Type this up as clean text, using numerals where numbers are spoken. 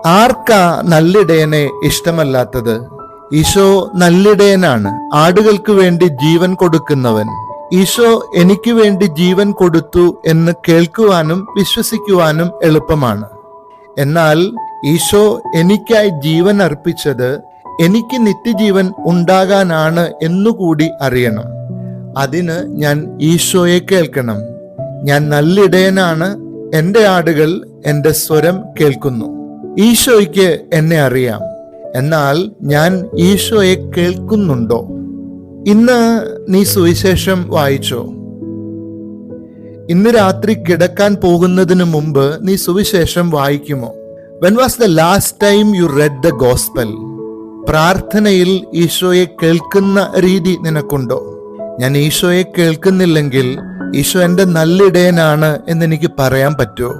ആർക്കാ നല്ലിടയനെ ഇഷ്ടമല്ലാത്തത്? ഈശോ നല്ലിടയനാണ്, ആടുകൾക്ക് വേണ്ടി ജീവൻ കൊടുക്കുന്നവൻ. ഈശോ എനിക്ക് വേണ്ടി ജീവൻ കൊടുത്തു എന്ന് കേൾക്കുവാനും വിശ്വസിക്കുവാനും എളുപ്പമാണ്. എന്നാൽ ഈശോ എനിക്കായി ജീവൻ അർപ്പിച്ചത് എനിക്ക് നിത്യജീവൻ ഉണ്ടാകാനാണ് എന്നുകൂടി അറിയണം. അതിന് ഞാൻ ഈശോയെ കേൾക്കണം. ഞാൻ നല്ലിടയനാണ്, എൻ്റെ ആടുകൾ എൻ്റെ സ്വരം കേൾക്കുന്നു. ഈശോയ്ക്ക് എന്നെ അറിയാം, എന്നാൽ ഞാൻ ഈശോയെ കേൾക്കുന്നുണ്ടോ? ഇന്ന് നീ സുവിശേഷം വായിച്ചോ? ഇന്ന് രാത്രി കിടക്കാൻ പോകുന്നതിന് മുമ്പ് നീ സുവിശേഷം വായിക്കുമോ? When was the last time you read the gospel? പ്രാർത്ഥനയിൽ ഈശോയെ കേൾക്കുന്ന രീതി നിനക്കുണ്ടോ? ഞാൻ ഈശോയെ കേൾക്കുന്നില്ലെങ്കിൽ ഈശോ എൻ്റെ നല്ലിടയനാണ് എന്നെനിക്ക് പറയാൻ പറ്റുമോ?